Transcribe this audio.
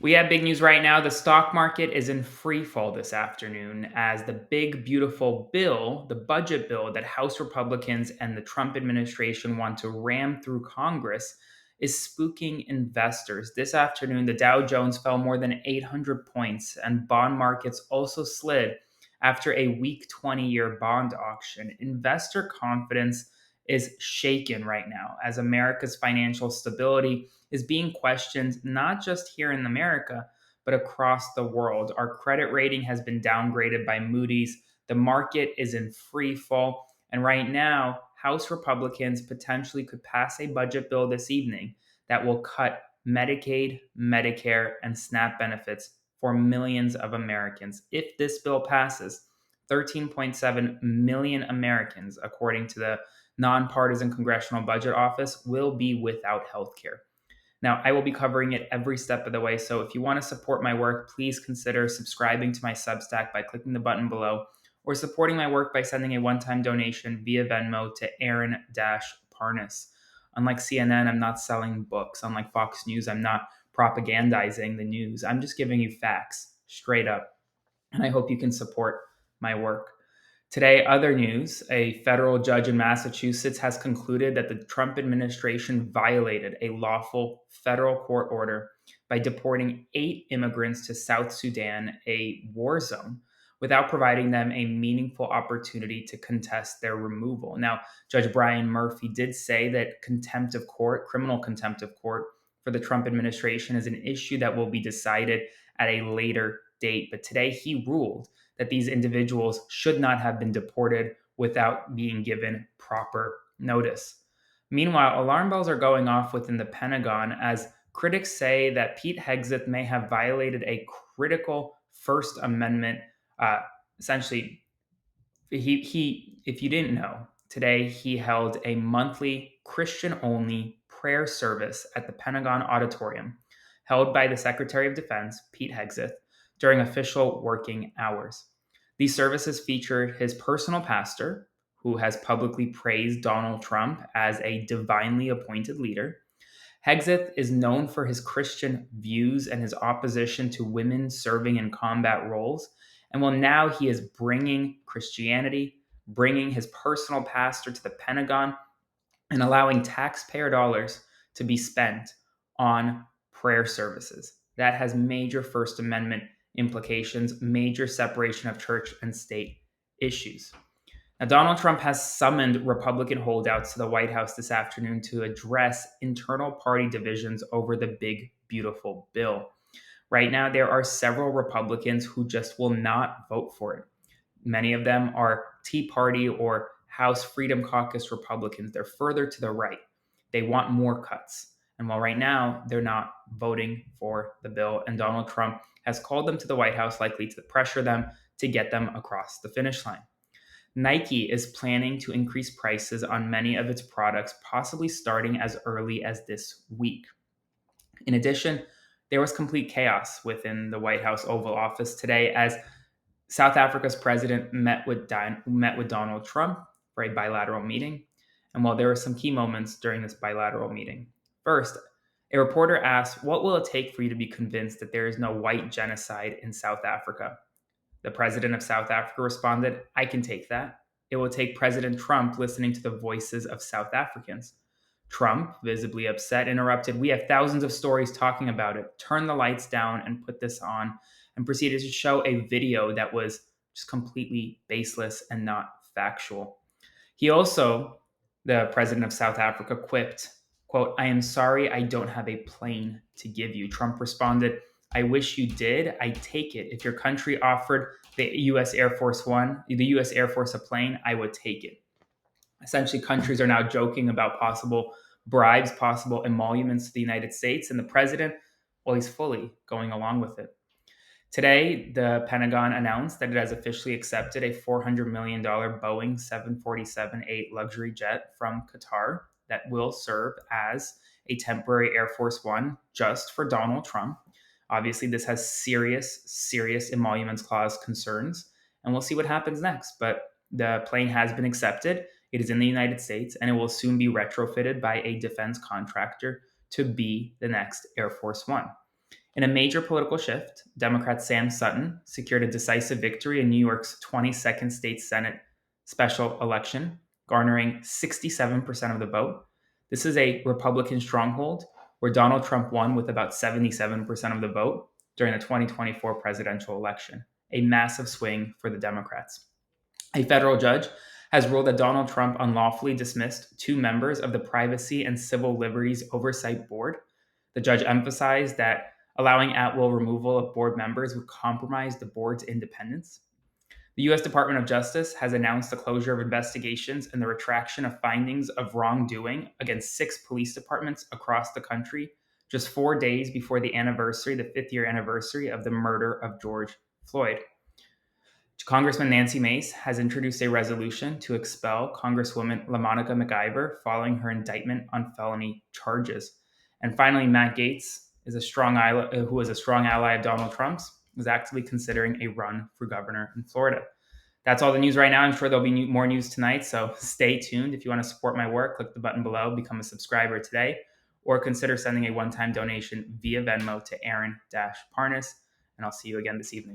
We have big news right now. The stock market is in free fall this afternoon as the big, beautiful bill, the budget bill that House Republicans and the Trump administration want to ram through Congress, is spooking investors. This afternoon, the Dow Jones fell more than 800 points, and bond markets also slid after a weak 20-year bond auction. Investor confidence is shaken right now as America's financial stability is being questioned not just here in America, but across the world. Our credit rating has been downgraded by Moody's. The market is in free fall. And right now, House Republicans potentially could pass a budget bill this evening that will cut Medicaid, Medicare, and SNAP benefits for millions of Americans. If this bill passes, 13.7 million Americans, according to the Nonpartisan Congressional Budget Office, will be without health care. Now, I will be covering it every step of the way. So if you want to support my work, please consider subscribing to my Substack by clicking the button below or supporting my work by sending a one-time donation via Venmo to Aaron Parnas. Unlike CNN, I'm not selling books. Unlike Fox News, I'm not propagandizing the news. I'm just giving you facts straight up. And I hope you can support my work. Today, other news: a federal judge in Massachusetts has concluded that the Trump administration violated a lawful federal court order by deporting 8 immigrants to South Sudan, a war zone, without providing them a meaningful opportunity to contest their removal. Now, Judge Brian Murphy did say that contempt of court, criminal contempt of court, for the Trump administration is an issue that will be decided at a later date. But today he ruled that these individuals should not have been deported without being given proper notice. Meanwhile, alarm bells are going off within the Pentagon as critics say that Pete Hegseth may have violated a critical First Amendment. Essentially, if you didn't know, today he held a monthly Christian-only prayer service at the Pentagon Auditorium, held by the Secretary of Defense, Pete Hegseth, during official working hours. These services featured his personal pastor, who has publicly praised Donald Trump as a divinely appointed leader. Hegseth is known for his Christian views and his opposition to women serving in combat roles. And well, now he is bringing Christianity, bringing his personal pastor to the Pentagon, and allowing taxpayer dollars to be spent on prayer services. That has major First Amendment implications, major separation of church and state issues. Now, Donald Trump has summoned Republican holdouts to the White House this afternoon to address internal party divisions over the big, beautiful bill. Right now, there are several Republicans who just will not vote for it. Many of them are Tea Party or House Freedom Caucus Republicans. They're further to the right. They want more cuts. And while right now they're not voting for the bill, and Donald Trump has called them to the White House, likely to pressure them to get them across the finish line. Nike is planning to increase prices on many of its products, possibly starting as early as this week. In addition, there was complete chaos within the White House Oval Office today as South Africa's president met with Donald Trump for a bilateral meeting. And while there were some key moments during this bilateral meeting, first, a reporter asked, "What will it take for you to be convinced that there is no white genocide in South Africa?" The president of South Africa responded, "I can take that. It will take President Trump listening to the voices of South Africans." Trump, visibly upset, interrupted, "We have thousands of stories talking about it. Turn the lights down and put this on," and proceeded to show a video that was just completely baseless and not factual. He also, the president of South Africa, quipped, quote, "I am sorry I don't have a plane to give you." Trump responded, "I wish you did. I'd take it. If your country offered the US Air Force the US Air Force a plane, I would take it." Essentially, countries are now joking about possible bribes, possible emoluments to the United States, and the president, well, he's fully going along with it. Today, the Pentagon announced that it has officially accepted a $400 million Boeing 747-8 luxury jet from Qatar that will serve as a temporary Air Force One just for Donald Trump. Obviously, this has serious emoluments clause concerns, and we'll see what happens next. But the plane has been accepted. It is in the United States, and it will soon be retrofitted by a defense contractor to be the next Air Force One. In a major political shift, Democrat Sam Sutton secured a decisive victory in New York's 22nd state Senate special election, garnering 67% of the vote. This is a Republican stronghold where Donald Trump won with about 77% of the vote during the 2024 presidential election, a massive swing for the Democrats. A federal judge has ruled that Donald Trump unlawfully dismissed two members of the Privacy and Civil Liberties Oversight Board. The judge emphasized that allowing at will removal of board members would compromise the board's independence. The U.S. Department of Justice has announced the closure of investigations and the retraction of findings of wrongdoing against 6 police departments across the country, just 4 days before the 5th year anniversary of the murder of George Floyd. Congressman Nancy Mace has introduced a resolution to expel Congresswoman LaMonica McIver following her indictment on felony charges. And finally, Matt Gaetz who is a strong ally of Donald Trump's, is actively considering a run for governor in Florida. That's all the news right now. I'm sure there'll be more news tonight, so stay tuned. If you want to support my work, click the button below, become a subscriber today, or consider sending a one-time donation via Venmo to Aaron-Parnas, and I'll see you again this evening.